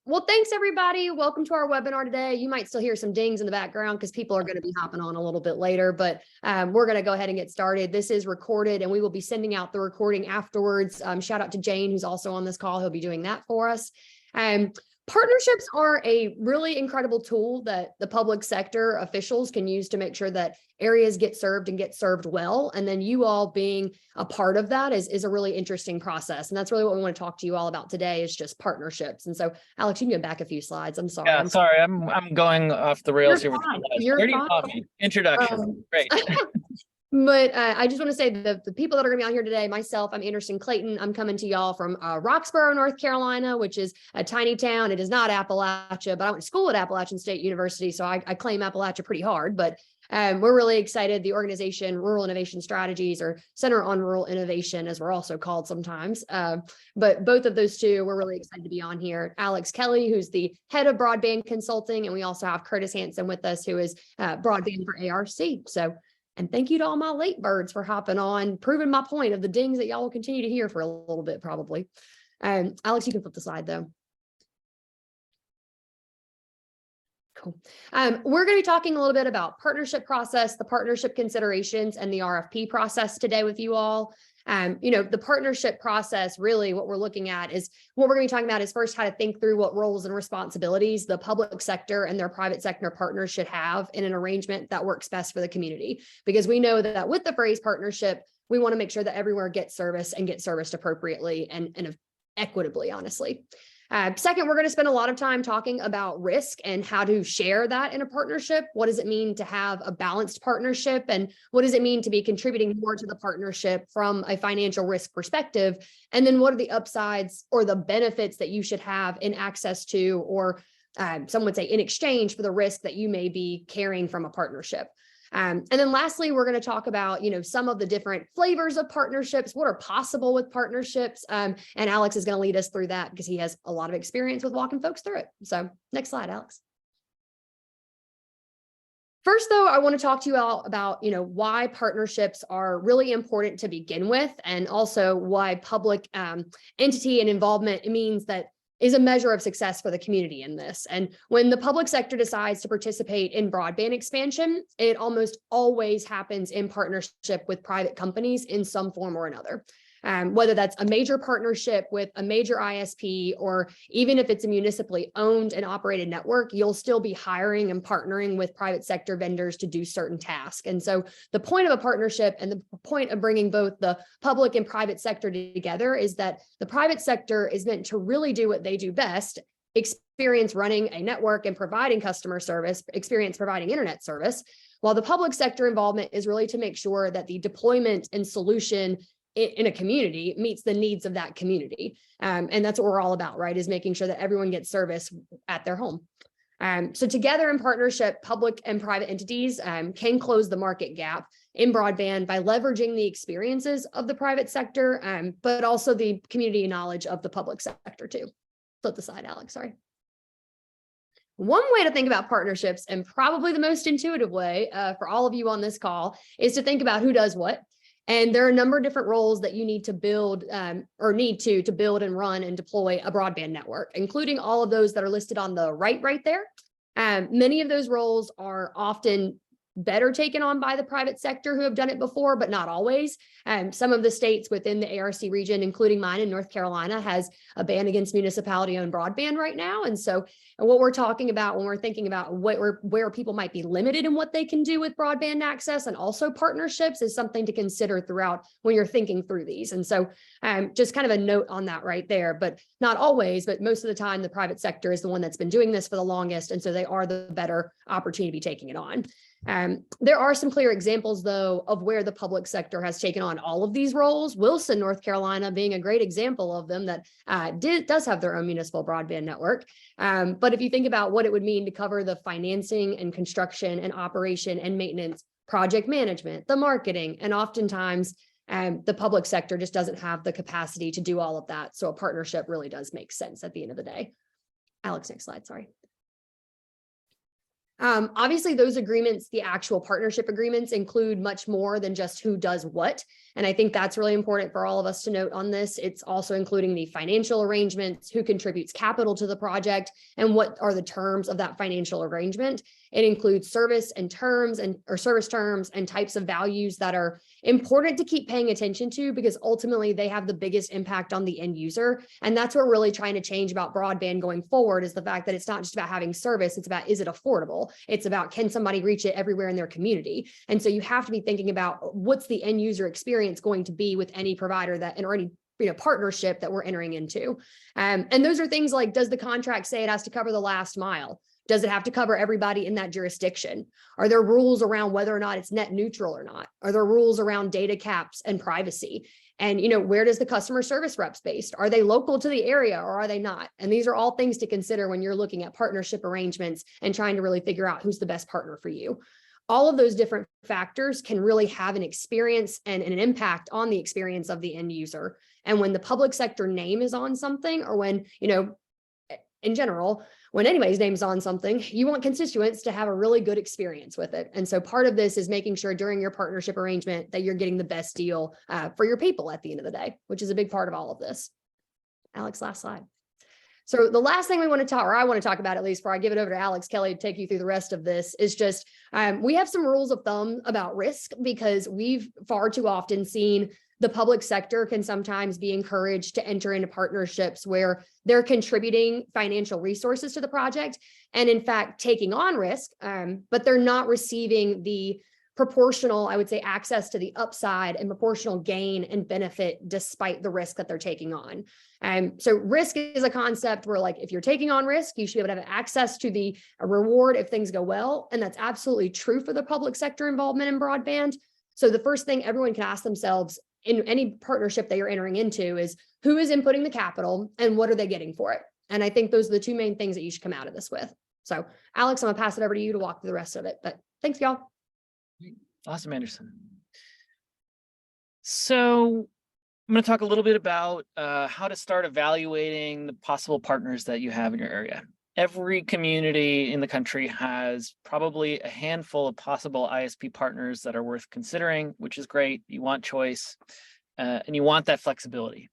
Well, thanks everybody. Welcome to our webinar today. You might still hear some dings in the background because people are going to be hopping on a little bit later, but we're going to go ahead and get started. This is recorded and we will be sending out the recording afterwards. Shout out to Jane, who's also on this call. He'll be doing that for us. Partnerships are a really incredible tool that the public sector officials can use to make sure that areas get served and get served well. And then you all being a part of that is a really interesting process. And that's really what we want to talk to you all about today is just partnerships. And so, Alex, you can go back a few slides. I'm sorry. Yeah, sorry, I'm going off the rails here with You're fine. Introduction. Great. But I just want to say the people that are going to be on here today, myself, I'm Anderson Clayton. I'm coming to y'all from Roxborough, North Carolina, which is a tiny town. It is not Appalachia, but I went to school at Appalachian State University, so I claim Appalachia pretty hard. But we're really excited. The organization, Rural Innovation Strategies, or Center on Rural Innovation, as we're also called sometimes. But both of those two, we're really excited to be on here. Alex Kelly, who's the head of broadband consulting, and we also have Curtis Hansen with us, who is broadband for ARC. So. And thank you to all my late birds for hopping on, proving my point of the dings that y'all will continue to hear for a little bit, probably. Alex, you can flip the slide though. Cool. We're going to be talking a little bit about partnership process, the partnership considerations, and the RFP process today with you all. The partnership process, really what we're looking at is what we're going to be talking about is first how to think through what roles and responsibilities the public sector and their private sector partners should have in an arrangement that works best for the community. Because we know that with the phrase partnership, we want to make sure that everywhere gets service and gets serviced appropriately and equitably, honestly. Second, we're going to spend a lot of time talking about risk and how to share that in a partnership. What does it mean to have a balanced partnership? And what does it mean to be contributing more to the partnership from a financial risk perspective? And then what are the upsides or the benefits that you should have in access to, or some would say in exchange for the risk that you may be carrying from a partnership? And then lastly, we're going to talk about, some of the different flavors of partnerships, what are possible with partnerships. And Alex is going to lead us through that because he has a lot of experience with walking folks through it. So next slide, Alex. First, though, I want to talk to you all about, why partnerships are really important to begin with, and also why public entity and involvement means that is a measure of success for the community in this. And when the public sector decides to participate in broadband expansion, it almost always happens in partnership with private companies in some form or another. Whether that's a major partnership with a major ISP, or even if it's a municipally owned and operated network, you'll still be hiring and partnering with private sector vendors to do certain tasks. And so the point of a partnership and the point of bringing both the public and private sector together is that the private sector is meant to really do what they do best: experience running a network and providing customer service, experience providing internet service, while the public sector involvement is really to make sure that the deployment and solution in a community meets the needs of that community. And that's what we're all about, right? Is making sure that everyone gets service at their home. So together in partnership, public and private entities can close the market gap in broadband by leveraging the experiences of the private sector, but also the community knowledge of the public sector too. Flip the slide, Alex, sorry. One way to think about partnerships, and probably the most intuitive way for all of you on this call, is to think about who does what. And there are a number of different roles that you need to build to build and run and deploy a broadband network, including all of those that are listed on the right there. Many of those roles are often better taken on by the private sector who have done it before, but not always. Some of the states within the ARC region, including mine in North Carolina, has a ban against municipality-owned broadband right now. And so what we're talking about when we're thinking about where people might be limited in what they can do with broadband access and also partnerships is something to consider throughout when you're thinking through these. And so just kind of a note on that right there, but not always, but most of the time, the private sector is the one that's been doing this for the longest. And so they are the better opportunity to be taking it on. There are some clear examples, though, of where the public sector has taken on all of these roles. Wilson, North Carolina, being a great example of them that does have their own municipal broadband network. But if you think about what it would mean to cover the financing and construction and operation and maintenance, project management, the marketing, and oftentimes the public sector just doesn't have the capacity to do all of that. So a partnership really does make sense at the end of the day. Alex, next slide, sorry. Obviously, those agreements, the actual partnership agreements, include much more than just who does what. And I think that's really important for all of us to note on this. It's also including the financial arrangements, who contributes capital to the project, and what are the terms of that financial arrangement. It includes service and terms or service terms and types of values that are important to keep paying attention to, because ultimately they have the biggest impact on the end user. And that's what we're really trying to change about broadband going forward, is the fact that it's not just about having service, it's about, is it affordable? It's about, can somebody reach it everywhere in their community? And so you have to be thinking about what's the end user experience going to be with any provider that, or any partnership that we're entering into. And those are things like, does the contract say it has to cover the last mile? Does it have to cover everybody in that jurisdiction? Are there rules around whether or not it's net neutral or not? Are there rules around data caps and privacy? And, where does the customer service reps based? Are they local to the area or are they not? And these are all things to consider when you're looking at partnership arrangements and trying to really figure out who's the best partner for you. All of those different factors can really have an experience and an impact on the experience of the end user. And when the public sector name is on something, or when, in general, when anybody's name's on something, you want constituents to have a really good experience with it. And so part of this is making sure during your partnership arrangement that you're getting the best deal for your people at the end of the day, which is a big part of all of this. Alex, last slide. So the last thing we want to talk, or I want to talk about, at least before I give it over to Alex Kelly to take you through the rest of this, is just we have some rules of thumb about risk, because we've far too often seen the public sector can sometimes be encouraged to enter into partnerships where they're contributing financial resources to the project and in fact taking on risk, but they're not receiving the proportional, I would say, access to the upside and proportional gain and benefit despite the risk that they're taking on. So risk is a concept where, like, if you're taking on risk, you should be able to have access to the reward if things go well. And that's absolutely true for the public sector involvement in broadband. So the first thing everyone can ask themselves in any partnership that you're entering into is, who is inputting the capital and what are they getting for it? And I think those are the two main things that you should come out of this with. So Alex, I'm gonna pass it over to you to walk through the rest of it, but thanks y'all. Awesome, Anderson. So I'm going to talk a little bit about how to start evaluating the possible partners that you have in your area. Every community in the country has probably a handful of possible ISP partners that are worth considering, which is great. You want choice and you want that flexibility.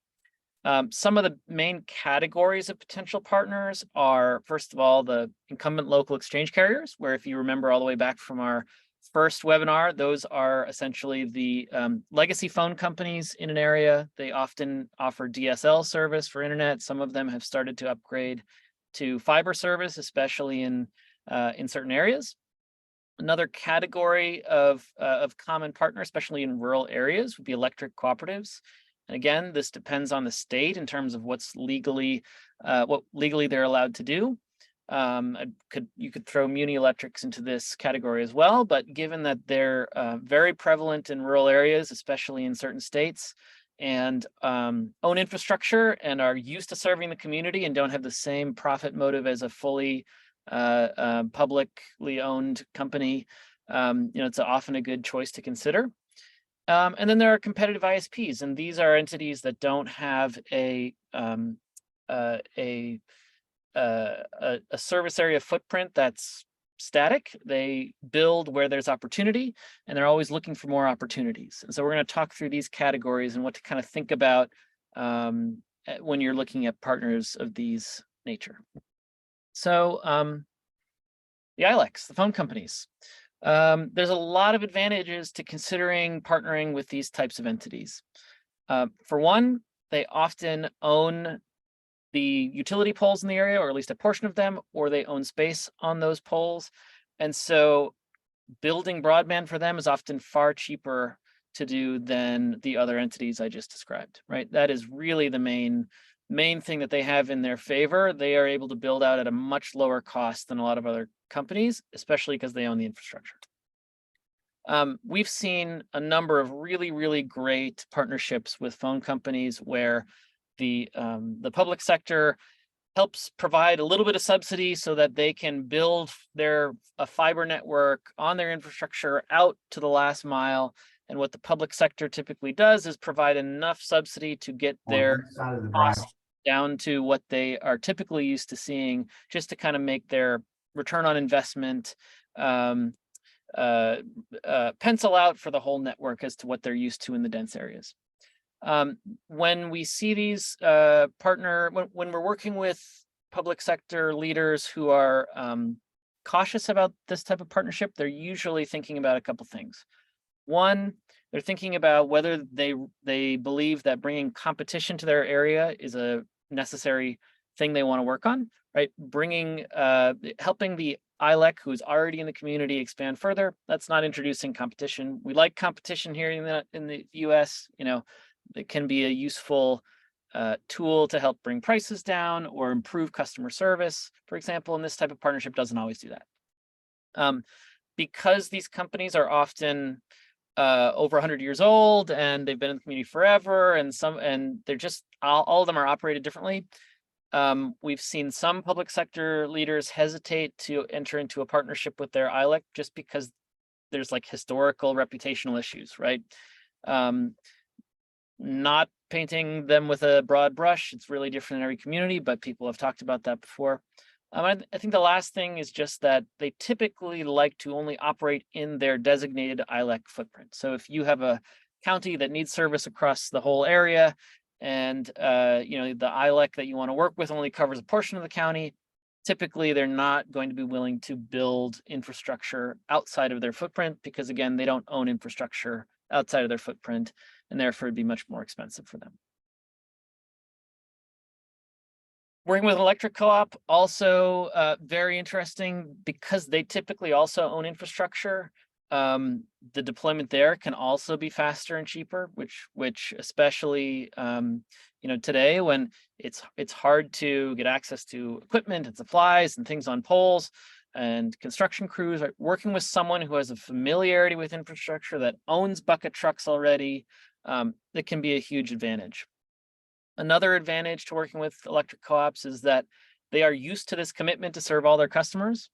Some of the main categories of potential partners are, first of all, the incumbent local exchange carriers, where, if you remember all the way back from our first webinar, those are essentially the legacy phone companies in an area. They often offer DSL service for internet. Some of them have started to upgrade to fiber service, especially in certain areas. Another category of common partner, especially in rural areas, would be electric cooperatives. And again, this depends on the state in terms of what's legally what legally they're allowed to do. You could throw muni electrics into this category as well, but given that they're very prevalent in rural areas, especially in certain states, and own infrastructure and are used to serving the community and don't have the same profit motive as a fully publicly owned company, it's often a good choice to consider. And then there are competitive ISPs, and these are entities that don't have a service area footprint that's static. They build where there's opportunity, and they're always looking for more opportunities. And so we're going to talk through these categories and what to kind of think about when you're looking at partners of these nature. So the ILECs, the phone companies. There's a lot of advantages to considering partnering with these types of entities. For one, they often own the utility poles in the area, or at least a portion of them, or they own space on those poles. And so building broadband for them is often far cheaper to do than the other entities I just described, right? That is really the main thing that they have in their favor. They are able to build out at a much lower cost than a lot of other companies, especially because they own the infrastructure. We've seen a number of really, really great partnerships with phone companies where the public sector helps provide a little bit of subsidy so that they can build a fiber network on their infrastructure out to the last mile. And what the public sector typically does is provide enough subsidy to get their costs down to what they are typically used to seeing, just to kind of make their return on investment pencil out for the whole network as to what they're used to in the dense areas. When we see these when we're working with public sector leaders who are cautious about this type of partnership, they're usually thinking about a couple things. One, they're thinking about whether they believe that bringing competition to their area is a necessary thing they want to work on, right? Helping the ILEC who's already in the community expand further. That's not introducing competition. We like competition here in the US. You know, it can be a useful tool to help bring prices down or improve customer service, for example, and this type of partnership doesn't always do that. Because these companies are often over 100 years old and they've been in the community forever, and they're just all of them are operated differently. We've seen some public sector leaders hesitate to enter into a partnership with their ILEC just because there's like historical reputational issues, right? Not painting them with a broad brush, it's really different in every community, but people have talked about that before. I think the last thing is just that they typically like to only operate in their designated ILEC footprint. So if you have a county that needs service across the whole area, and you know, the ILEC that you want to work with only covers a portion of the county, typically they're not going to be willing to build infrastructure outside of their footprint because, again, they don't own infrastructure outside of their footprint, and therefore it'd be much more expensive for them. Working with electric co-op, also very interesting because they typically also own infrastructure. The deployment there can also be faster and cheaper, which especially you know, today when it's hard to get access to equipment and supplies and things on poles and construction crews, right? Working with someone who has a familiarity with infrastructure that owns bucket trucks already, that can be a huge advantage. Another advantage to working with electric co-ops is that they are used to this commitment to serve all their customers,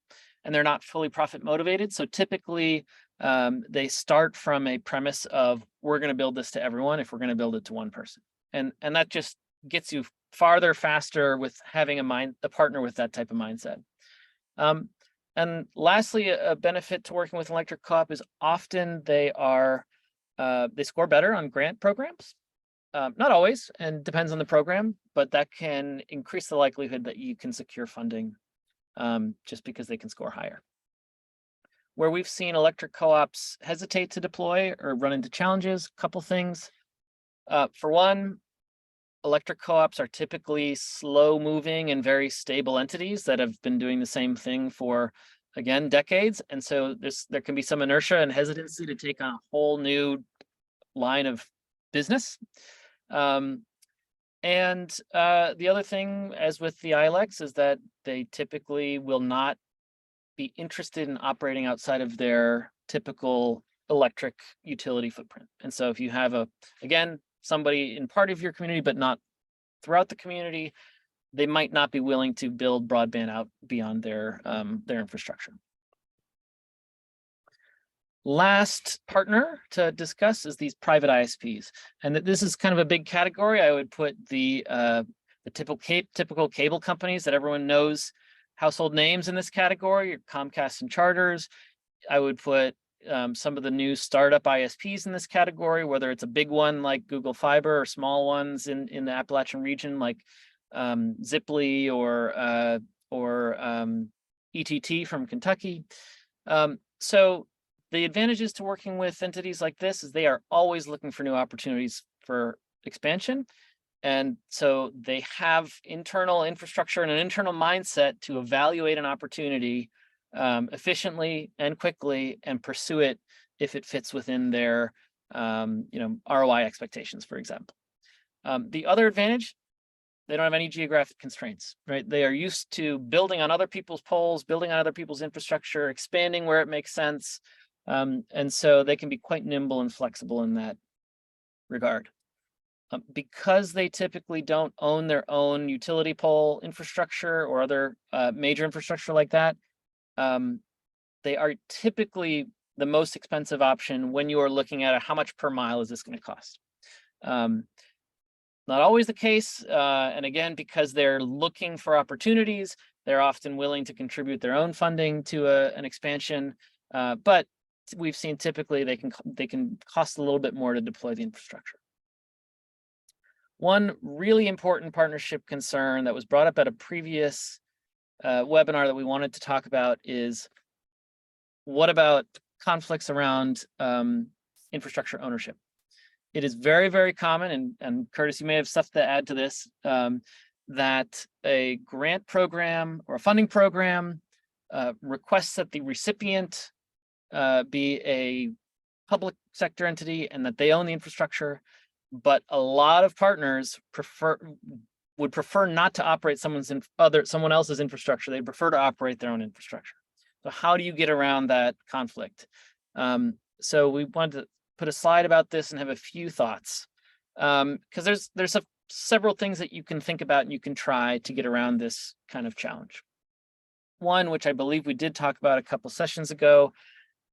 and they're not fully profit motivated. So typically they start from a premise of, we're going to build this to everyone if we're going to build it to one person. And that just gets you farther faster with having a partner with that type of mindset. And lastly, a benefit to working with electric co-op is often they score better on grant programs. Not always, and depends on the program, but that can increase the likelihood that you can secure funding just because they can score higher. Where we've seen electric co-ops hesitate to deploy or run into challenges, a couple things. For one, electric co-ops are typically slow-moving and very stable entities that have been doing the same thing for, again, decades. And so there can be some inertia and hesitancy to take on a whole new line of business. And the other thing, as with the ILECs, is that they typically will not be interested in operating outside of their typical electric utility footprint. And so if you have again, somebody in part of your community, but not throughout the community, they might not be willing to build broadband out beyond their infrastructure. Last partner to discuss is these private ISPs, and this is kind of a big category. I would put the typical cable companies that everyone knows, household names in this category, Comcast and Charters. I would put some of the new startup ISPs in this category, whether it's a big one like Google Fiber or small ones in the Appalachian region like Ziply or ETT from Kentucky. So the advantages to working with entities like this is they are always looking for new opportunities for expansion. And so they have internal infrastructure and an internal mindset to evaluate an opportunity efficiently and quickly and pursue it if it fits within their ROI expectations, for example. The other advantage, they don't have any geographic constraints, right? They are used to building on other people's poles, building on other people's infrastructure, expanding where it makes sense. And so they can be quite nimble and flexible in that regard. Because they typically don't own their own utility pole infrastructure or other major infrastructure like that, they are typically the most expensive option when you are looking at how much per mile is this going to cost. Not always the case, and again, because they're looking for opportunities, They're often willing to contribute their own funding to an expansion, but we've seen typically they can cost a little bit more to deploy the infrastructure. One really important partnership concern that was brought up at a previous webinar that we wanted to talk about is, what about conflicts around infrastructure ownership? It is very, very common, and Curtis, you may have stuff to add to this, that a grant program or a funding program requests that the recipient be a public sector entity and that they own the infrastructure, but a lot of partners would prefer not to operate someone else's infrastructure. They prefer to operate their own infrastructure. So how do you get around that conflict? So we wanted to put a slide about this and have a few thoughts, because there's several things that you can think about and you can try to get around this kind of challenge. One, which I believe we did talk about a couple sessions ago,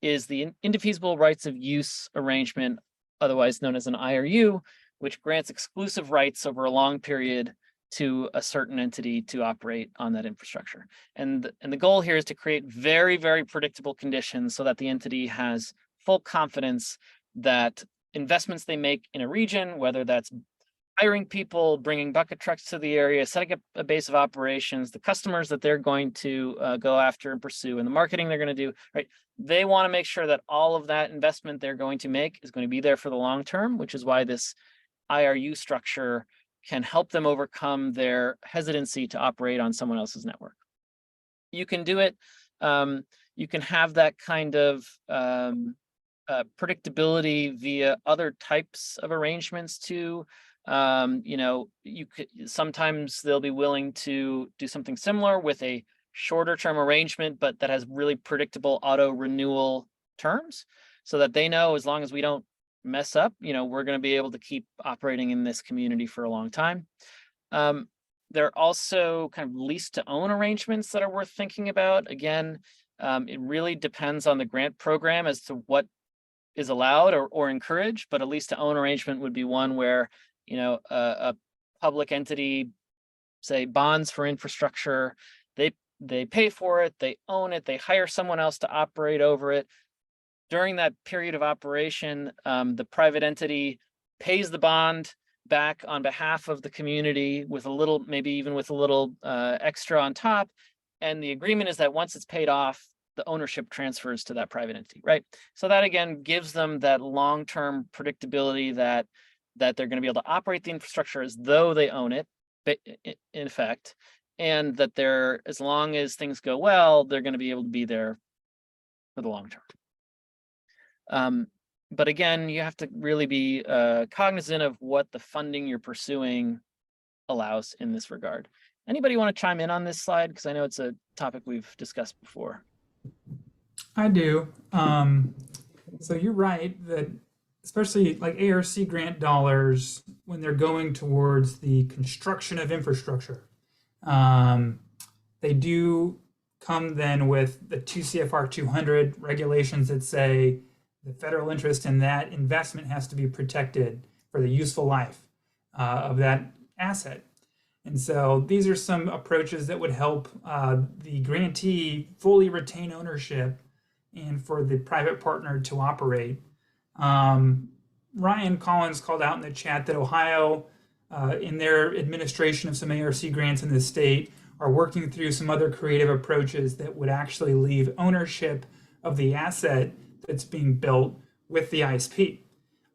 is the indefeasible rights of use arrangement, otherwise known as an IRU, which grants exclusive rights over a long period to a certain entity to operate on that infrastructure. And the goal here is to create very, very predictable conditions so that the entity has full confidence that investments they make in a region, whether that's hiring people, bringing bucket trucks to the area, setting up a base of operations, the customers that they're going to go after and pursue, and the marketing they're going to do, right? They want to make sure that all of that investment they're going to make is going to be there for the long term, which is why this IRU structure can help them overcome their hesitancy to operate on someone else's network. You can do it. You can have that kind of predictability via other types of arrangements too. Sometimes they'll be willing to do something similar with a shorter term arrangement, but that has really predictable auto renewal terms, so that they know as long as we don't mess up, we're going to be able to keep operating in this community for a long time. There are also kind of lease to own arrangements that are worth thinking about. Again, it really depends on the grant program as to what is allowed or encouraged, but a lease to own arrangement would be one where a public entity, say, bonds for infrastructure, they pay for it, they own it, they hire someone else to operate over it. During that period of operation, the private entity pays the bond back on behalf of the community with a little, maybe even with a little extra on top. And the agreement is that once it's paid off, the ownership transfers to that private entity, right? So that again gives them that long-term predictability that they're going to be able to operate the infrastructure as though they own it, in effect, and that as long as things go well, they're going to be able to be there for the long term. But again, you have to really be cognizant of what the funding you're pursuing allows in this regard. Anybody want to chime in on this slide? Because I know it's a topic we've discussed before. I do. So you're right that especially like ARC grant dollars, when they're going towards the construction of infrastructure, they do come then with the 2 CFR 200 regulations that say the federal interest in that investment has to be protected for the useful life of that asset. And so these are some approaches that would help the grantee fully retain ownership and for the private partner to operate. Ryan Collins called out in the chat that Ohio, in their administration of some ARC grants in the state, are working through some other creative approaches that would actually leave ownership of the asset that's being built with the ISP.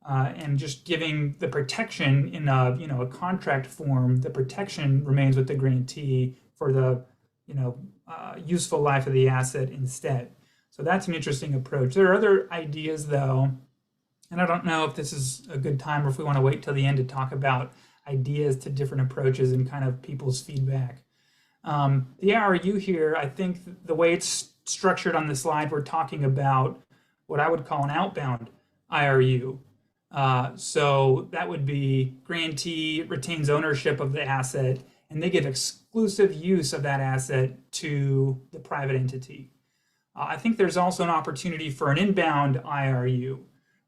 And just giving the protection in a contract form, the protection remains with the grantee for the useful life of the asset instead. So that's an interesting approach. There are other ideas though, and I don't know if this is a good time or if we want to wait till the end to talk about ideas to different approaches and kind of people's feedback. The IRU here, I think the way it's structured on the slide, we're talking about what I would call an outbound IRU. So that would be grantee retains ownership of the asset and they give exclusive use of that asset to the private entity. I think there's also an opportunity for an inbound IRU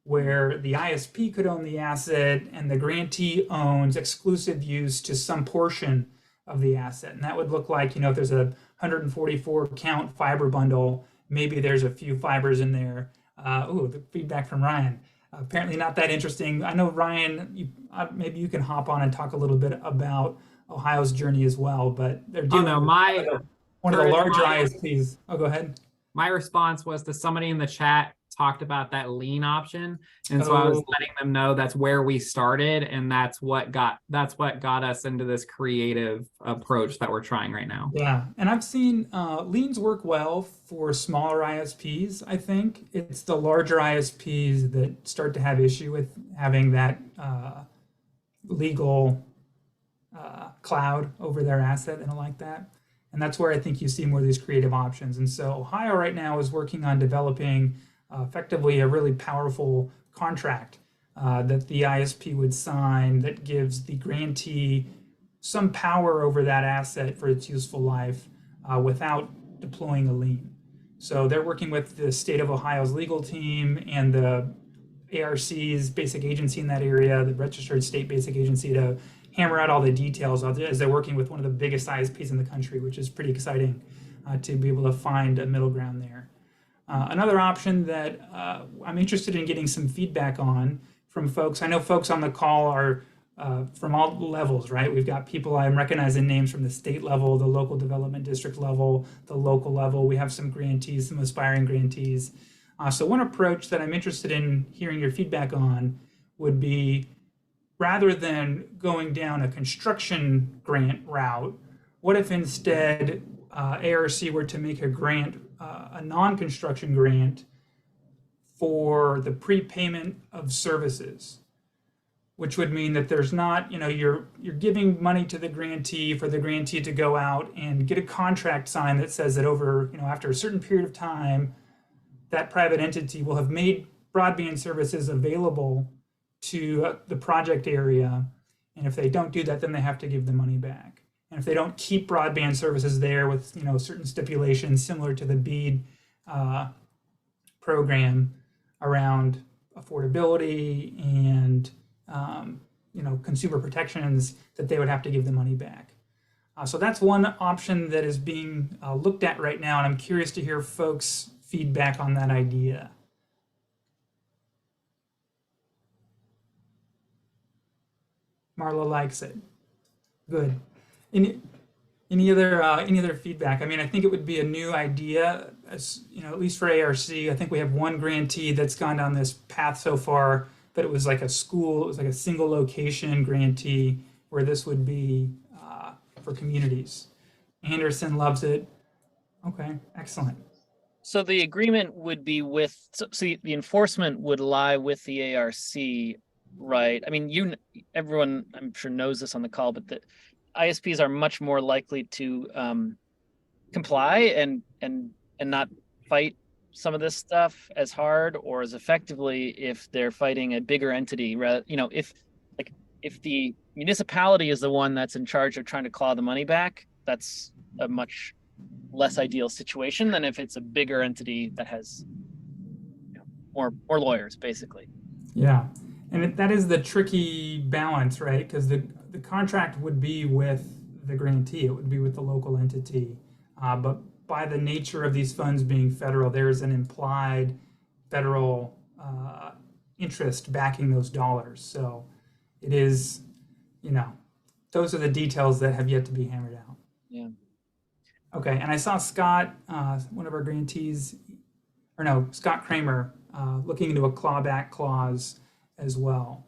where the ISP could own the asset and the grantee owns exclusive use to some portion of the asset. And that would look like, if there's a 144 count fiber bundle. Maybe there's a few fibers in there. The feedback from Ryan. Apparently not that interesting. I know, Ryan, maybe you can hop on and talk a little bit about Ohio's journey as well, but they're doing one of the larger ISPs. Oh, go ahead. My response was to somebody in the chat talked about that lean option. And so I was letting them know that's where we started, and that's what got us into this creative approach that we're trying right now. Yeah, and I've seen leans work well for smaller ISPs. I think it's the larger ISPs that start to have issue with having that legal cloud over their asset and like that. And that's where I think you see more of these creative options. And so Ohio right now is working on developing effectively a really powerful contract that the ISP would sign that gives the grantee some power over that asset for its useful life without deploying a lien. So they're working with the state of Ohio's legal team and the ARC's basic agency in that area, the registered state basic agency, to hammer out all the details as they're working with one of the biggest ISPs in the country, which is pretty exciting to be able to find a middle ground there. Another option that I'm interested in getting some feedback on from folks. I know folks on the call are from all levels, right? We've got people, I'm recognizing names from the state level, the local development district level, the local level. We have some grantees, some aspiring grantees. So one approach that I'm interested in hearing your feedback on would be, rather than going down a construction grant route, what if instead ARC were to make a grant, a non-construction grant for the prepayment of services, which would mean that there's not, you're giving money to the grantee for the grantee to go out and get a contract signed that says that over, after a certain period of time, that private entity will have made broadband services available to the project area. And if they don't do that, then they have to give the money back. And if they don't keep broadband services there with certain stipulations similar to the BEAD program around affordability and consumer protections, that they would have to give the money back. So that's one option that is being looked at right now, and I'm curious to hear folks' feedback on that idea. Marla likes it. Good. Any other feedback? I mean, I think it would be a new idea, as at least for ARC. I think we have one grantee that's gone down this path so far, but it was like a school. It was like a single location grantee, where this would be for communities. Anderson loves it. Okay, excellent. So the agreement would be with, so the enforcement would lie with the ARC, right? I mean, everyone I'm sure knows this on the call, but the ISPs are much more likely to comply and not fight some of this stuff as hard or as effectively if they're fighting a bigger entity. If the municipality is the one that's in charge of trying to claw the money back, that's a much less ideal situation than if it's a bigger entity that has more lawyers, basically. Yeah, and that is the tricky balance, right? Because the contract would be with the grantee, it would be with the local entity, but by the nature of these funds being federal, there's an implied federal interest backing those dollars. So it is, those are the details that have yet to be hammered out. Yeah. Okay, and I saw Scott, one of our grantees, Scott Kramer, looking into a clawback clause as well.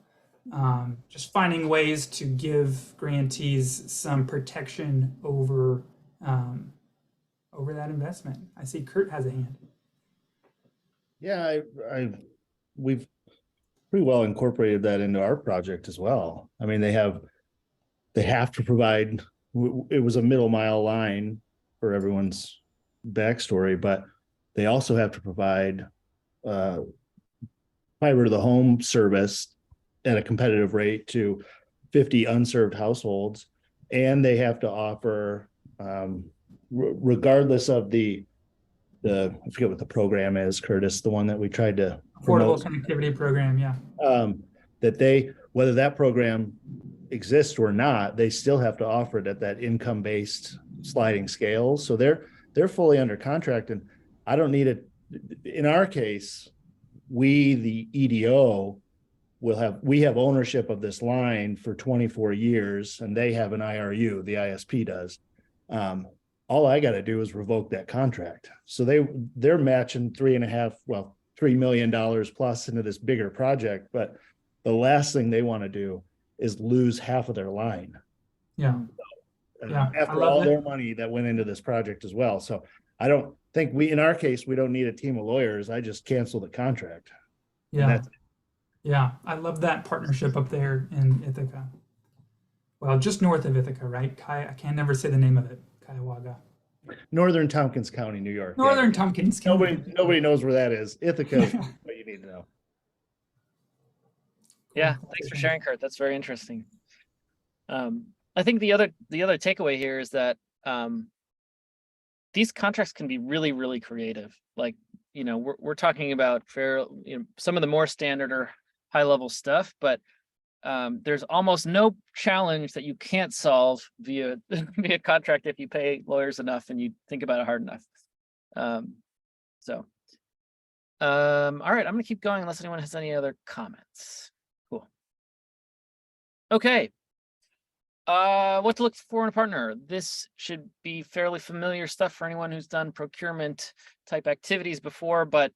Just finding ways to give grantees some protection over that investment. I see Kurt has a hand. Yeah, we've pretty well incorporated that into our project as well. I mean, they have to provide, it was a middle mile line for everyone's backstory, but they also have to provide fiber to the home service at a competitive rate to 50 unserved households. And they have to offer, regardless of I forget what the program is, Curtis, the one that we tried to Affordable Connectivity Program, yeah. That whether that program exists or not, they still have to offer it at that income-based sliding scales. So they're fully under contract, and I don't need it. In our case, we, the EDO, we have ownership of this line for 24 years, and they have an IRU, the ISP does. All I got to do is revoke that contract. So they're matching $3 million plus into this bigger project. But the last thing they want to do is lose half of their line. Yeah. Yeah. After all their money that went into this project as well. So I don't think in our case, we don't need a team of lawyers. I just cancel the contract. Yeah. Yeah. I love that partnership up there in Ithaca. Well, just north of Ithaca, right? I can never say the name of it. Cuyahoga. Northern Tompkins County, New York. Northern Tompkins County. Nobody knows where that is. Ithaca is what you need to know. Yeah, thanks for sharing, Kurt. That's very interesting. I think the other takeaway here is that these contracts can be really, really creative. Like, we're talking about some of the more standard or high level stuff, but there's almost no challenge that you can't solve via contract if you pay lawyers enough and you think about it hard enough. All right, I'm gonna keep going unless anyone has any other comments. Cool. Okay. What to look for in a partner. This should be fairly familiar stuff for anyone who's done procurement type activities before, but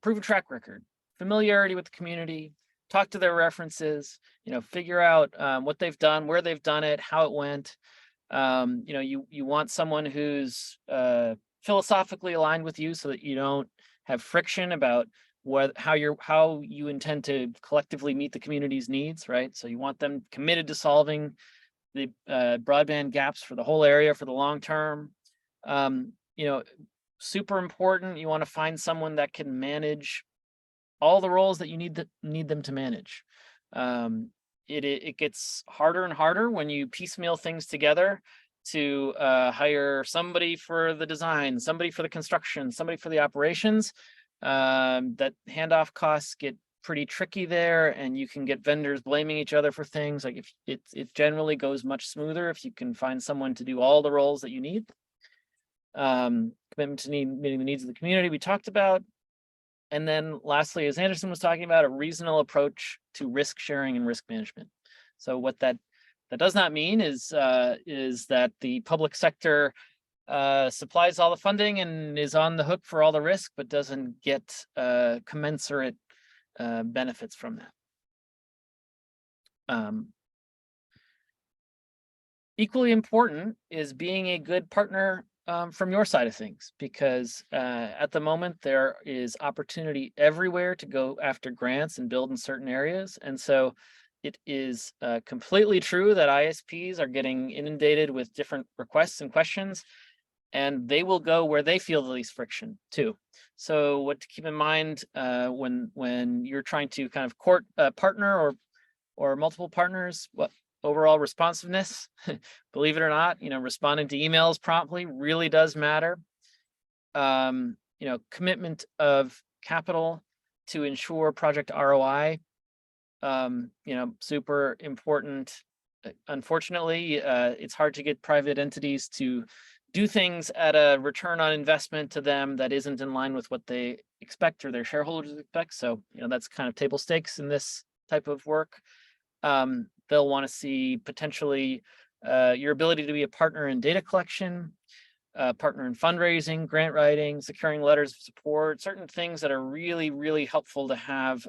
proven track record, familiarity with the community, talk to their references, figure out what they've done, where they've done it, how it went. You want someone who's philosophically aligned with you so that you don't have friction about how you intend to collectively meet the community's needs, right? So you want them committed to solving the broadband gaps for the whole area for the long term. Super important. You want to find someone that can manage all the roles that you need them to manage. It gets harder and harder when you piecemeal things together to hire somebody for the design, somebody for the construction, somebody for the operations. That handoff costs get pretty tricky there, and you can get vendors blaming each other for things. Like if it generally goes much smoother if you can find someone to do all the roles that you need. Commitment to meeting the needs of the community we talked about. And then lastly, as Anderson was talking about, a reasonable approach to risk sharing and risk management. So what that does not mean is that the public sector supplies all the funding and is on the hook for all the risk, but doesn't get commensurate benefits from that. Equally important is being a good partner from your side of things, because at the moment there is opportunity everywhere to go after grants and build in certain areas. And so it is completely true that ISPs are getting inundated with different requests and questions, and they will go where they feel the least friction too. So what to keep in mind when you're trying to kind of court a partner or multiple partners, what overall responsiveness, believe it or not, responding to emails promptly really does matter. Commitment of capital to ensure project ROI, super important. Unfortunately, it's hard to get private entities to do things at a return on investment to them that isn't in line with what they expect or their shareholders expect. So, that's kind of table stakes in this type of work. They'll want to see potentially your ability to be a partner in data collection, partner in fundraising, grant writing, securing letters of support, certain things that are really, really helpful to have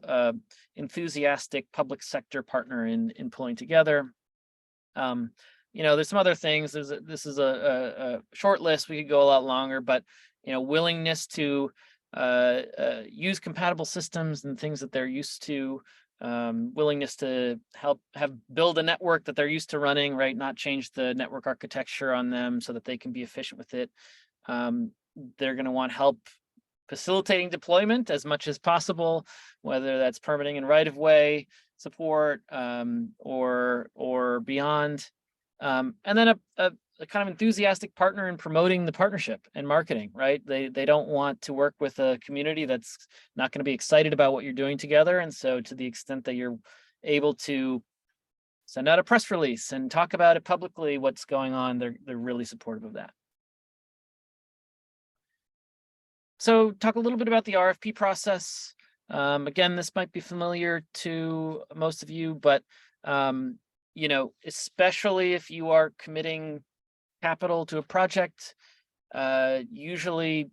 enthusiastic public sector partner in pulling together. There's some other things. This is a short list. We could go a lot longer, but willingness to use compatible systems and things that they're used to. Willingness to help build a network that they're used to running, right? Not change the network architecture on them so that they can be efficient with it. They're going to want help facilitating deployment as much as possible, whether that's permitting and right-of-way support or beyond. And then a kind of enthusiastic partner in promoting the partnership and marketing, right? They don't want to work with a community that's not going to be excited about what you're doing together. And so to the extent that you're able to send out a press release and talk about it publicly, what's going on. They're really supportive of that. So talk a little bit about the RFP process. Again, this might be familiar to most of you, but you know, especially if you are committing capital to a project, usually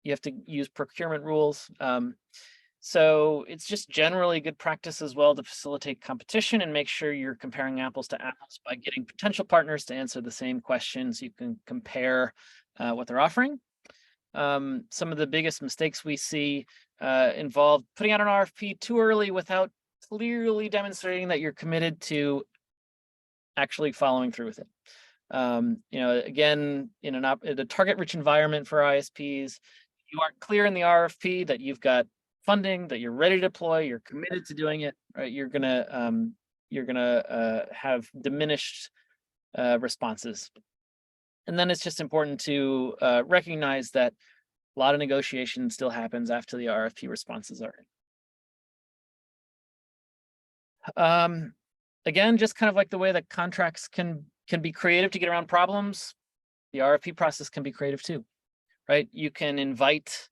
you have to use procurement rules. So it's just generally good practice as well to facilitate competition and make sure you're comparing apples to apples by getting potential partners to answer the same questions. You can compare what they're offering. Some of the biggest mistakes we see involve putting out an RFP too early without clearly demonstrating that you're committed to actually following through with it. You know, again, in a target-rich environment for ISPs, you aren't clear in the RFP that you've got funding, that you're ready to deploy, you're committed to doing it, right? You're gonna have diminished responses. And then it's just important to recognize that a lot of negotiation still happens after the RFP responses are in. Again, just kind of like the way that contracts can be creative to get around problems, the RFP process can be creative too, right? You can invite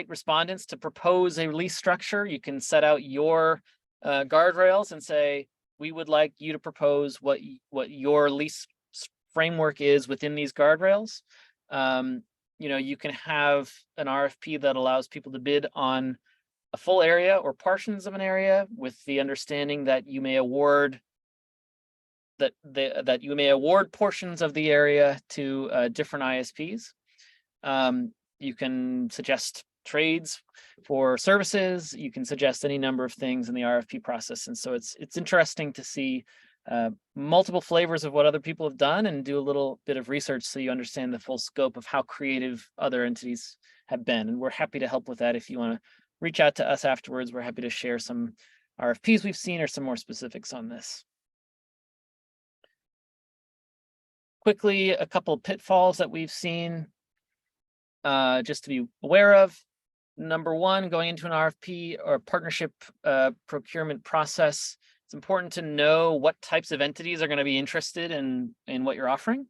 respondents to propose a lease structure. You can set out your guardrails and say, we would like you to propose what your lease framework is within these guardrails. You know, you can have an RFP that allows people to bid on a full area or portions of an area with the understanding that you may award portions of the area to different ISPs. You can suggest trades for services. You can suggest any number of things in the RFP process. And so it's interesting to see multiple flavors of what other people have done and do a little bit of research so you understand the full scope of how creative other entities have been. And we're happy to help with that. If you want to reach out to us afterwards, we're happy to share some RFPs we've seen or some more specifics on this. Quickly, a couple of pitfalls that we've seen just to be aware of. Number one, going into an RFP or partnership procurement process, it's important to know what types of entities are going to be interested in what you're offering.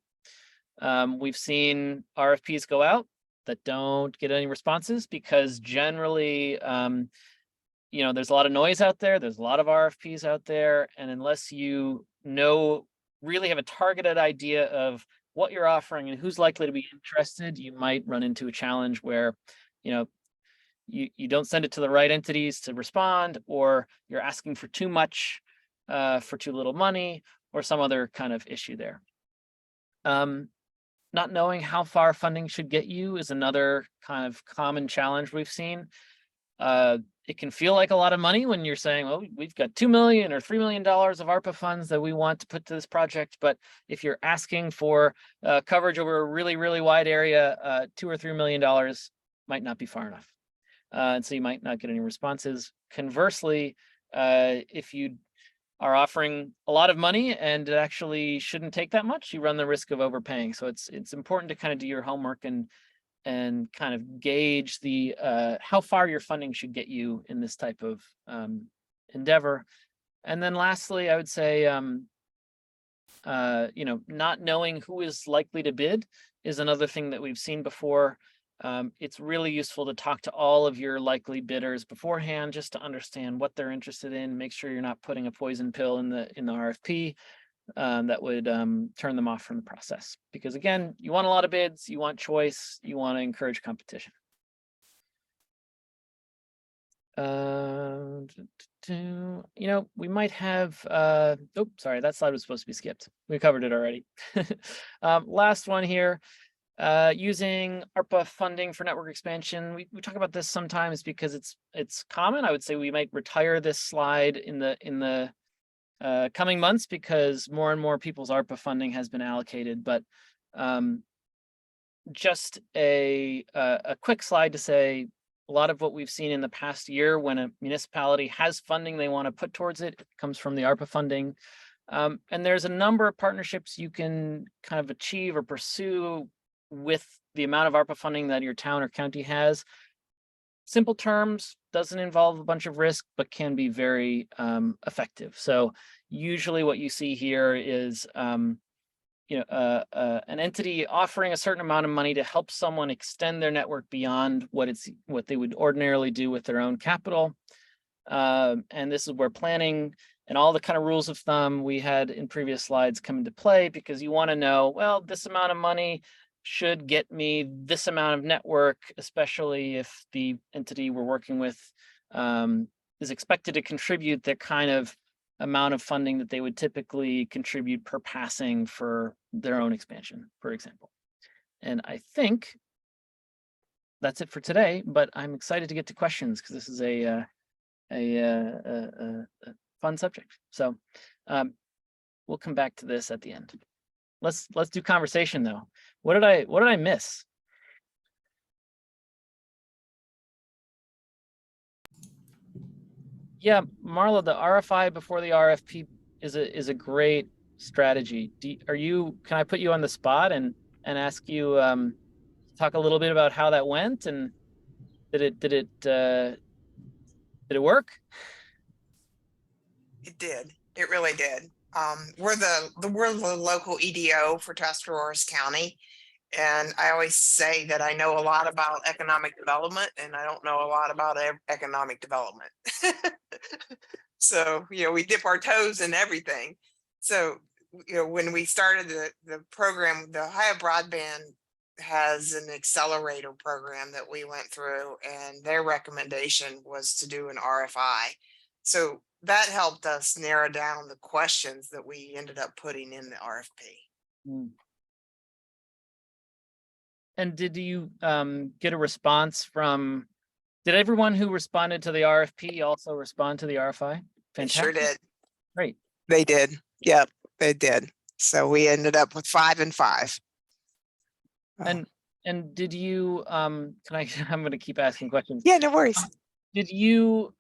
We've seen RFPs go out that don't get any responses because generally, you know, there's a lot of noise out there. There's a lot of RFPs out there. And unless you really have a targeted idea of what you're offering and who's likely to be interested, you might run into a challenge where, you know, you don't send it to the right entities to respond, or you're asking for too much for too little money, or some other kind of issue there. Not knowing how far funding should get you is another kind of common challenge we've seen. It can feel like a lot of money when you're saying, well, we've got $2 million or $3 million of ARPA funds that we want to put to this project. But if you're asking for coverage over a really, really wide area, $2 or $3 million might not be far enough. And so you might not get any responses. Conversely, if you are offering a lot of money and it actually shouldn't take that much, you run the risk of overpaying. So it's important to kind of do your homework and kind of gauge the how far your funding should get you in this type of endeavor. And then lastly, I would say, you know, not knowing who is likely to bid is another thing that we've seen before. It's really useful to talk to all of your likely bidders beforehand, just to understand what they're interested in. Make sure you're not putting a poison pill in the RFP that would turn them off from the process. Because again, you want a lot of bids, you want choice, you want to encourage competition. You know, we might have, oh, sorry, that slide was supposed to be skipped. We covered it already. Last one here. Using ARPA funding for network expansion. We talk about this sometimes because it's common. I would say we might retire this slide in the coming months because more and more people's ARPA funding has been allocated. But just a quick slide to say a lot of what we've seen in the past year when a municipality has funding they want to put towards it, it comes from the ARPA funding. And there's a number of partnerships you can kind of achieve or pursue with the amount of ARPA funding that your town or county has. simple terms, doesn't involve a bunch of risk, but can be very effective. So usually what you see here is an entity offering a certain amount of money to help someone extend their network beyond what they would ordinarily do with their own capital. And this is where planning and all the kind of rules of thumb we had in previous slides come into play, because you want to know, well, this amount of money should get me this amount of network, especially if the entity we're working with is expected to contribute the kind of amount of funding that they would typically contribute per passing for their own expansion, for example. And I think that's it for today, but I'm excited to get to questions because this is a fun subject. So we'll come back to this at the end. Let's do conversation though. What did I miss? Yeah, Marla, the RFI before the RFP is a great strategy. Can I put you on the spot and ask you talk a little bit about how that went, and did it work? It did. It really did. We're the local EDO for Tuscarawas County, and I always say that I know a lot about economic development, and I don't know a lot about economic development. So we dip our toes in everything. So when we started the program, the Ohio Broadband has an accelerator program that we went through, and their recommendation was to do an RFI. So that helped us narrow down the questions that we ended up putting in the RFP. And did you get a response from, did everyone who responded to the RFP also respond to the RFI? Fantastic. Sure did. Great. They did. Yep, they did. So we ended up with 5 and 5. And did you I'm going to keep asking questions. Yeah, no worries. Did you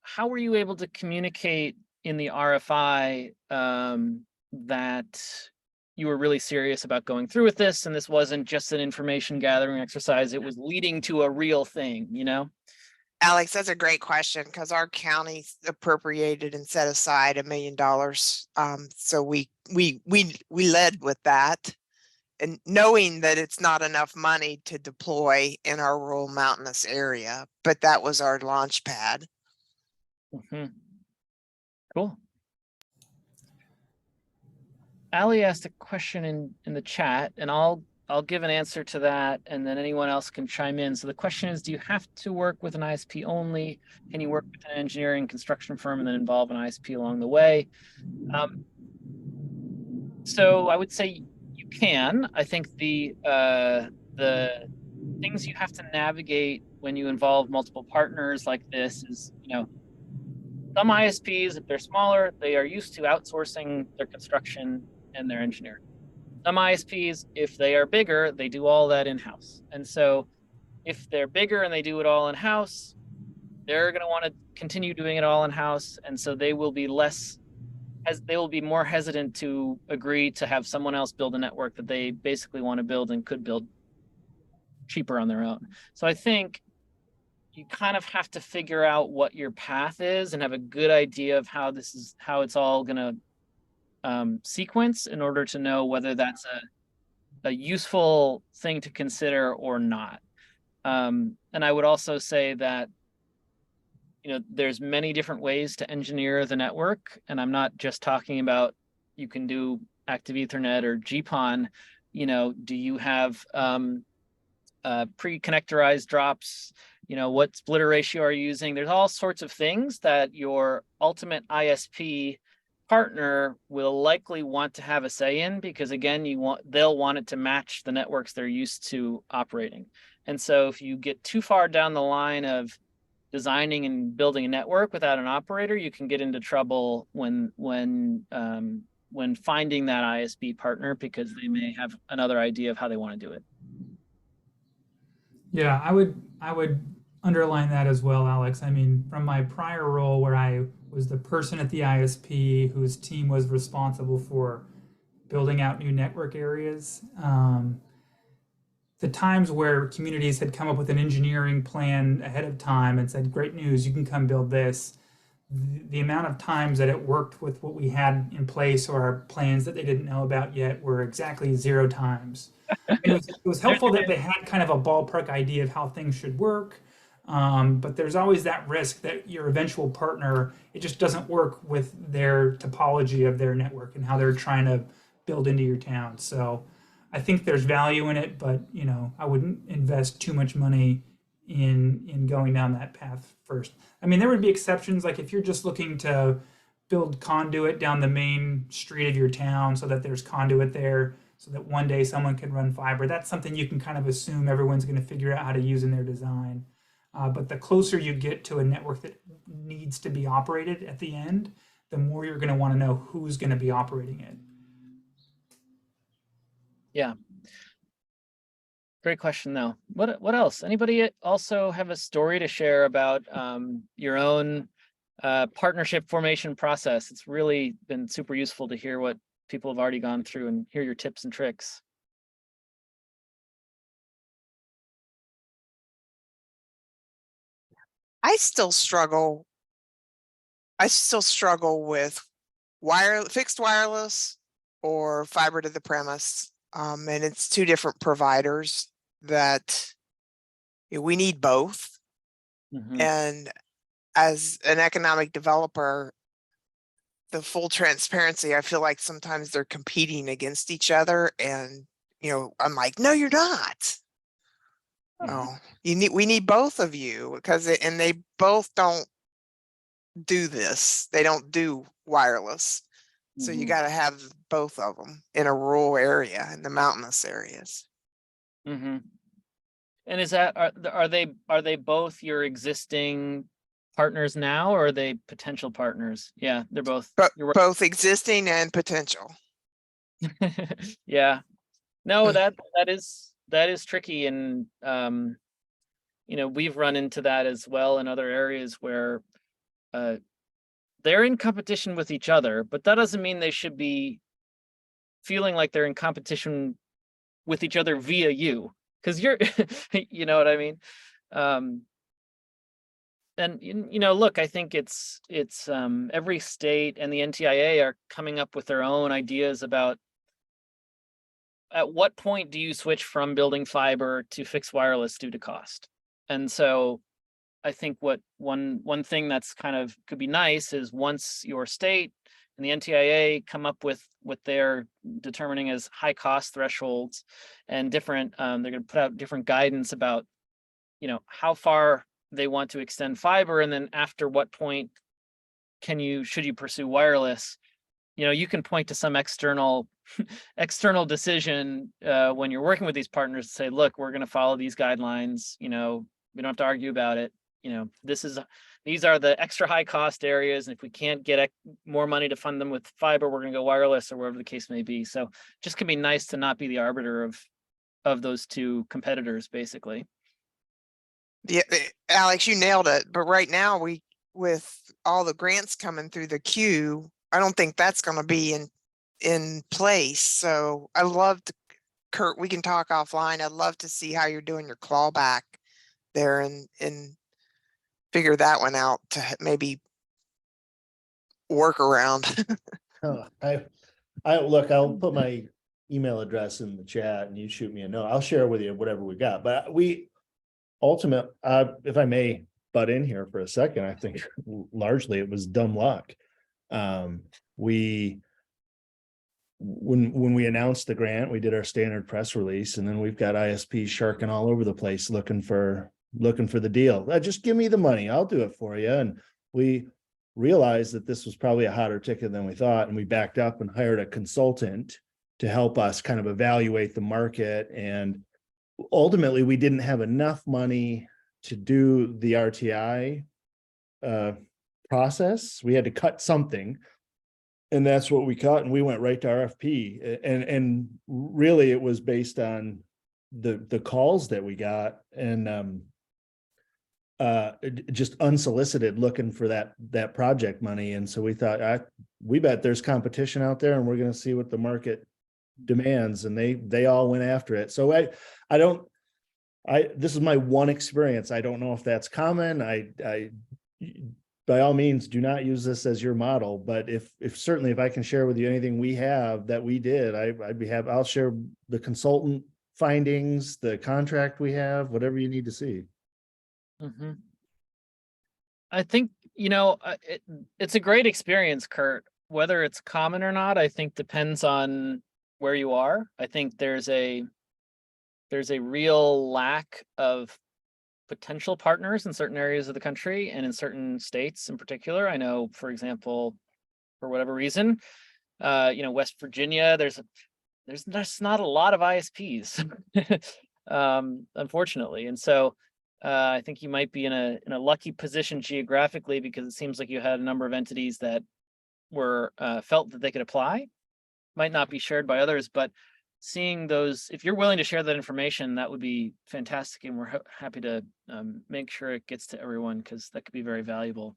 how were you able to communicate in the RFI that you were really serious about going through with this, and this wasn't just an information gathering exercise, it was leading to a real thing, Alex, that's a great question, because our county appropriated and set aside $1 million. So we led with that, and knowing that it's not enough money to deploy in our rural mountainous area, but that was our launch pad. Cool. Ali asked a question in the chat, and I'll give an answer to that, and then anyone else can chime in. So the question is, do you have to work with an ISP only? Can you work with an engineering construction firm and then involve an ISP along the way? So I would say you can. I think the things you have to navigate when you involve multiple partners like this is, some ISPs, if they're smaller, they are used to outsourcing their construction and their engineering. Some ISPs, if they are bigger, they do all that in-house. And so if they're bigger and they do it all in-house, they're going to want to continue doing it all in-house. And so they will be more hesitant to agree to have someone else build a network that they basically want to build and could build cheaper on their own. So I think you kind of have to figure out what your path is and have a good idea of how it's all going to sequence in order to know whether that's a useful thing to consider or not. And I would also say that, there's many different ways to engineer the network. And I'm not just talking about, you can do active Ethernet or GPON. Do you have pre-connectorized drops? What splitter ratio are you using? There's all sorts of things that your ultimate ISP partner will likely want to have a say in, because again, they'll want it to match the networks they're used to operating. And so if you get too far down the line of designing and building a network without an operator, you can get into trouble when finding that ISP partner, because they may have another idea of how they want to do it. Yeah, I would underline that as well, Alex. I mean, from my prior role where I was the person at the ISP whose team was responsible for building out new network areas, the times where communities had come up with an engineering plan ahead of time and said, great news, you can come build this. The amount of times that it worked with what we had in place or our plans that they didn't know about yet were exactly 0 times. It was helpful that they had kind of a ballpark idea of how things should work. But there's always that risk that your eventual partner, it just doesn't work with their topology of their network and how they're trying to build into your town. So I think there's value in it, but I wouldn't invest too much money in going down that path first. I mean, there would be exceptions, like if you're just looking to build conduit down the main street of your town so that there's conduit there so that one day someone can run fiber. That's something you can kind of assume everyone's going to figure out how to use in their design. But the closer you get to a network that needs to be operated at the end, the more you're going to want to know who's going to be operating it. Yeah. Great question though. What else? Anybody also have a story to share about your own partnership formation process? It's really been super useful to hear what people have already gone through and hear your tips and tricks. I still struggle with fixed wireless or fiber to the premise. And it's 2 different providers that we need both. Mhm. And as an economic developer, the full transparency, I feel like sometimes they're competing against each other. And, I'm like, no, you're not. Oh, we need both of you because and they both don't do this. They don't do wireless. So you Mhm. got to have both of them in a rural area, in the mountainous areas. Mhm. And is that are they both your existing partners now, or are they potential partners? Yeah, they're both. But You're both existing and potential. right. Yeah. No, that is tricky, and we've run into that as well in other areas where they're in competition with each other, but that doesn't mean they should be feeling like they're in competition with each other via you, because you're you know what I mean. And look, I think it's every state and the NTIA are coming up with their own ideas about at what point do you switch from building fiber to fixed wireless due to cost. And so I think what one thing that's kind of could be nice is once your state and the NTIA come up with what they're determining as high cost thresholds and different, they're going to put out different guidance about, how far they want to extend fiber, and then after what point should you pursue wireless. You can point to some external decision when you're working with these partners to say, look, we're going to follow these guidelines. We don't have to argue about it. These are the extra high cost areas, and if we can't get more money to fund them with fiber, we're going to go wireless, or whatever the case may be. So just can be nice to not be the arbiter of those 2 competitors, basically. Yeah, Alex, you nailed it. But right now, with all the grants coming through the queue, I don't think that's going to be in place. So I love to, Kurt, we can talk offline. I'd love to see how you're doing your clawback there and figure that one out to maybe work around. I'll put my email address in the chat and you shoot me a note. I'll share with you whatever we got. But if I may butt in here for a second, I think largely it was dumb luck. When we announced the grant, we did our standard press release, and then we've got ISPs sharking all over the place looking for the deal. Just give me the money, I'll do it for you. And we realized that this was probably a hotter ticket than we thought, and we backed up and hired a consultant to help us kind of evaluate the market. And ultimately, we didn't have enough money to do the RTI process. We had to cut something. And that's what we cut, and we went right to RFP. And really, it was based on the calls that we got, and just unsolicited looking for that project money. And so we thought, we bet there's competition out there, and we're going to see what the market demands, and they all went after it. So this is my one experience. I don't know if that's common. I by all means do not use this as your model, but if certainly if I can share with you anything we have that we did, I'd be happy. I'll share the consultant findings, the contract we have, whatever you need to see. Mm-hmm. I think, it's a great experience, Kurt. Whether it's common or not, I think depends on where you are. I think there's a real lack of potential partners in certain areas of the country and in certain states in particular. I know, for example, for whatever reason, West Virginia, there's just not a lot of ISPs, unfortunately. And so I think you might be in a lucky position geographically, because it seems like you had a number of entities that were felt that they could apply. Might not be shared by others, but seeing those, if you're willing to share that information, that would be fantastic, and we're happy to make sure it gets to everyone, because that could be very valuable.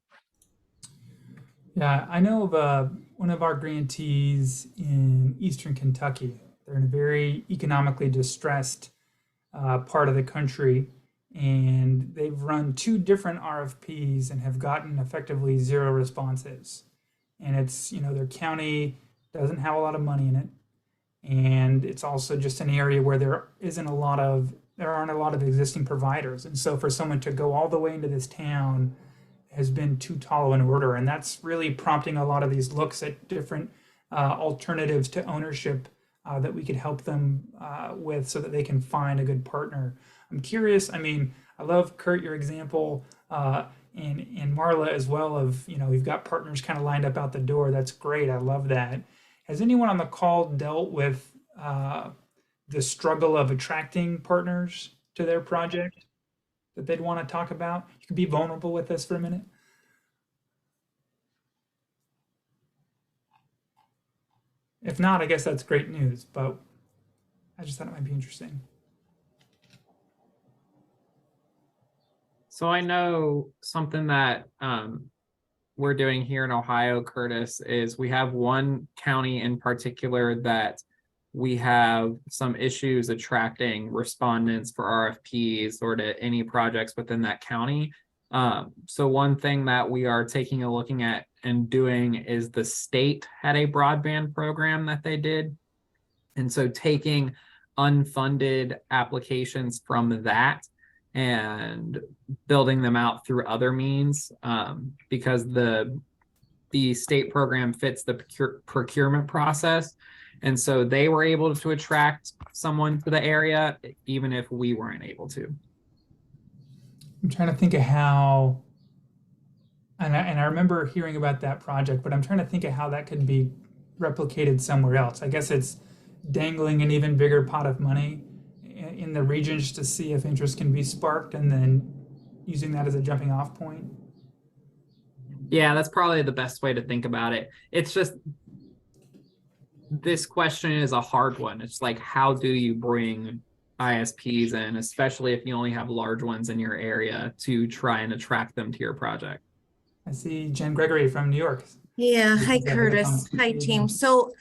Yeah, I know of one of our grantees in Eastern Kentucky. They're in a very economically distressed part of the country, and they've run 2 different RFPs and have gotten effectively 0 responses. And it's, their county doesn't have a lot of money in it. And it's also just an area where there aren't a lot of existing providers. And so for someone to go all the way into this town has been too tall of an order. And that's really prompting a lot of these looks at different alternatives to ownership that we could help them with, so that they can find a good partner. I'm curious, I love, Kurt, your example, and Marla as well, of, we've got partners kind of lined up out the door. That's great. I love that. Has anyone on the call dealt with the struggle of attracting partners to their project that they'd want to talk about? You could be vulnerable with us for a minute. If not, I guess that's great news, but I just thought it might be interesting. So I know something that we're doing here in Ohio, Curtis, is we have one county in particular that we have some issues attracting respondents for RFPs or to any projects within that county. So one thing that we are taking a looking at and doing is the state had a broadband program that they did. And so taking unfunded applications from that and building them out through other means, because the state program fits the procurement process. And so they were able to attract someone to the area, even if we weren't able to. I'm trying to think of how, and I remember hearing about that project, but I'm trying to think of how that could be replicated somewhere else. I guess it's dangling an even bigger pot of money in the region just to see if interest can be sparked, and then using that as a jumping off point. Yeah, that's probably the best way to think about it. It's just, this question is a hard one. It's like, how do you bring ISPs in, especially if you only have large ones in your area, to try and attract them to your project? I see Jen Gregory from New York. Yeah, hi Curtis, hi team. So,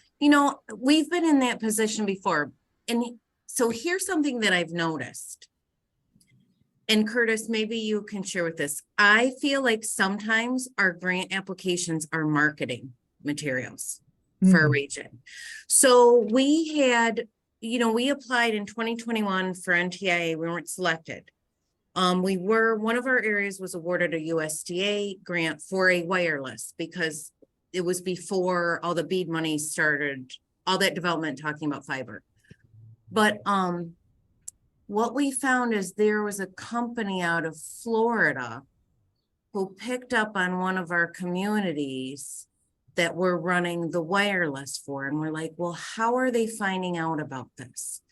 we've been in that position before. And so here's something that I've noticed. And Curtis, maybe you can share with this. I feel like sometimes our grant applications are marketing materials for a region. So we had, we applied in 2021 for NTIA. We weren't selected. One of our areas was awarded a USDA grant for a wireless, because it was before all the BEAD money started, all that development talking about fiber. But what we found is there was a company out of Florida who picked up on one of our communities that we're running the wireless for. And we're like, well, how are they finding out about this?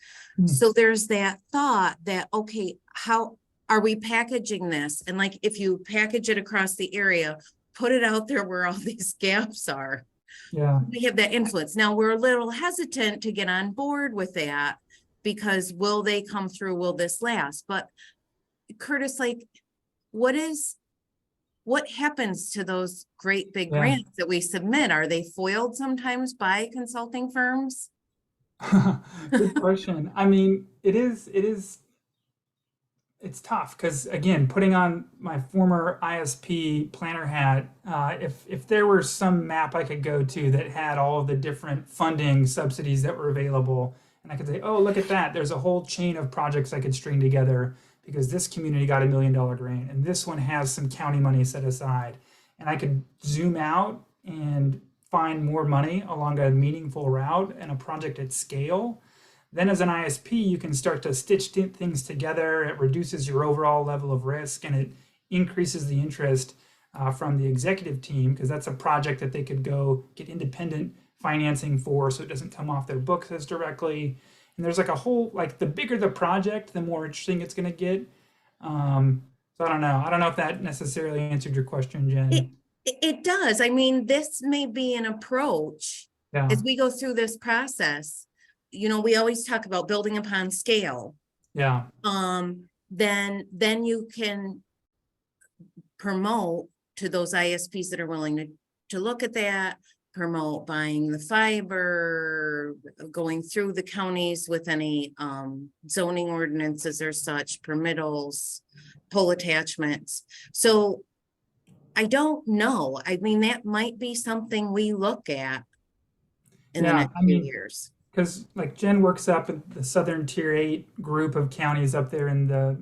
So there's that thought that, okay, how are we packaging this? And like, if you package it across the area, put it out there where all these gaps are. Yeah, We have that influence. Now we're a little hesitant to get on board with that, because will they come through? Will this last? But Curtis, like, what happens to those great big grants that we submit? Are they foiled sometimes by consulting firms? Good question. I mean, it's tough because again, putting on my former ISP planner hat, if there were some map I could go to that had all of the different funding subsidies that were available, and I could say, oh, look at that, there's a whole chain of projects I could string together because this community got $1 million grant and this one has some county money set aside, and I could zoom out and find more money along a meaningful route and a project at scale. Then as an ISP, you can start to stitch things together. It reduces your overall level of risk and it increases the interest from the executive team, because that's a project that they could go get independent financing for, so it doesn't come off their books as directly. And there's like a whole, like the bigger the project, the more interesting it's going to get. So I don't know. I don't know if that necessarily answered your question, Jen. It does. I mean, this may be an approach Yeah. as we go through this process. You know, we always talk about building upon scale. Yeah. Then you can promote to those ISPs that are willing to look at that, promote buying the fiber, going through the counties with any zoning ordinances or such, permittals, pole attachments. So I don't know. I mean, that might be something we look at in the next few years. Because like Jen works up in the Southern Tier 8 group of counties up there in the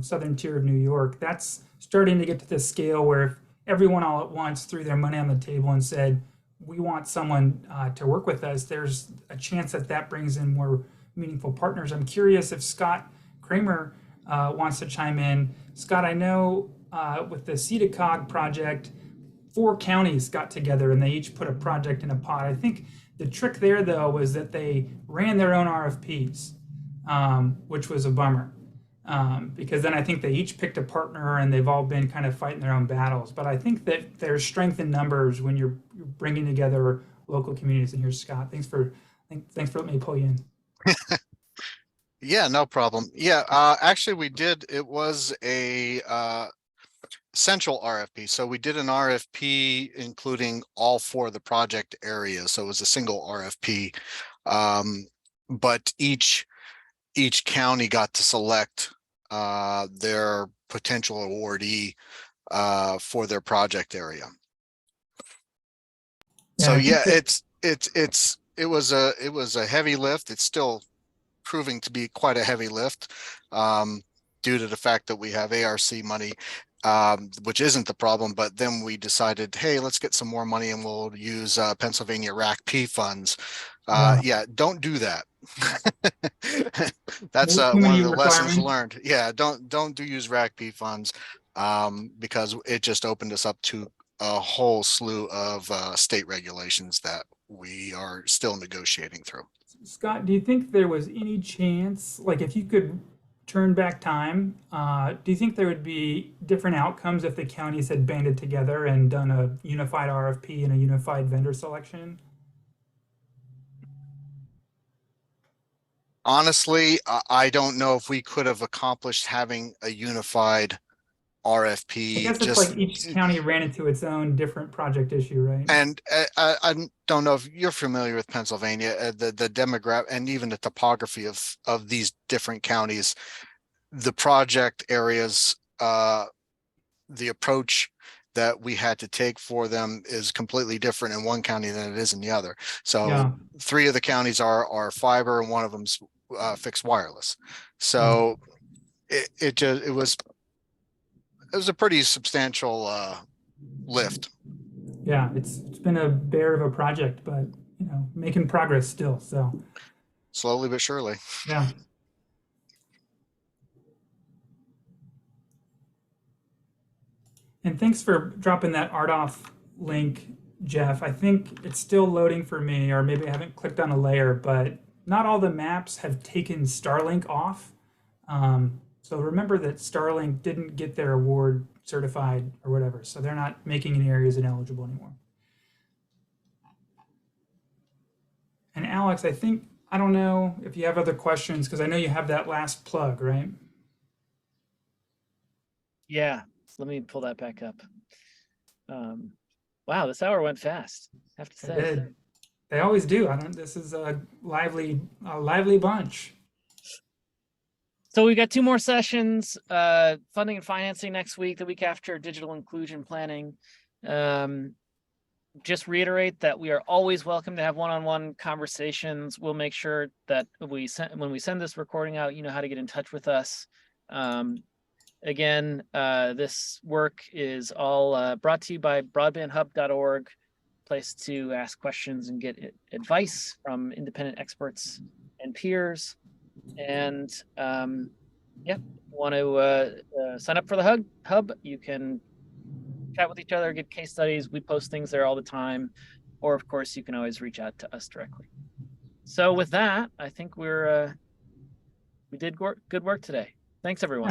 southern tier of New York. That's starting to get to the scale where if everyone all at once threw their money on the table and said, we want someone to work with us, there's a chance that that brings in more meaningful partners. I'm curious if Scott Kramer wants to chime in. Scott, I know with the CEDACOG project, 4 counties got together and they each put a project in a pot. I think the trick there, though, was that they ran their own RFPs, which was a bummer. Because then I think they each picked a partner and they've all been kind of fighting their own battles. But I think that there's strength in numbers when you're bringing together local communities. And here's Scott. Thanks for letting me pull you in. Yeah, no problem. Yeah, actually we did. It was a central RFP. So we did an RFP including all 4 of the project areas. So it was a single RFP. But each county got to select their potential awardee for their project area. So yeah, it was a heavy lift. It's still proving to be quite a heavy lift due to the fact that we have ARC money, which isn't the problem. But then we decided, hey, let's get some more money and we'll use Pennsylvania RAC-P funds. Yeah, don't do that. That's one of the lessons learned. Yeah, don't use RAC-P funds because it just opened us up to a whole slew of state regulations that we are still negotiating through. Scott, do you think there was any chance, like if you could turn back time, do you think there would be different outcomes if the counties had banded together and done a unified RFP and a unified vendor selection? Honestly, I don't know if we could have accomplished having a unified RFP. I guess it's like each county ran into its own different project issue, right? And I don't know if you're familiar with Pennsylvania, the demographic and even the topography of these different counties, the project areas, the approach that we had to take for them is completely different in one county than it is in the other. So 3 of the counties are fiber and one of them's fixed wireless. So it was a pretty substantial lift. Yeah, it's been a bear of a project, but making progress still. So slowly but surely. Yeah. And thanks for dropping that RDOF link, Jeff. I think it's still loading for me, or maybe I haven't clicked on a layer, but not all the maps have taken Starlink off. So remember that Starlink didn't get their award certified or whatever, so they're not making any areas ineligible anymore. And Alex, I don't know if you have other questions, because I know you have that last plug, right? Yeah, let me pull that back up. Wow, this hour went fast, I have to say. They always do. This is a lively bunch. So we've got 2 more sessions, funding and financing next week, the week after digital inclusion planning. Just reiterate that we are always welcome to have one-on-one conversations. We'll make sure that when we send this recording out, you know how to get in touch with us. Again, this work is all brought to you by broadbandhub.org, place to ask questions and get advice from independent experts and peers. And yeah, want to sign up for the hub, you can chat with each other, get case studies. We post things there all the time, or of course you can always reach out to us directly. So with that, I think we did good work today. Thanks everyone.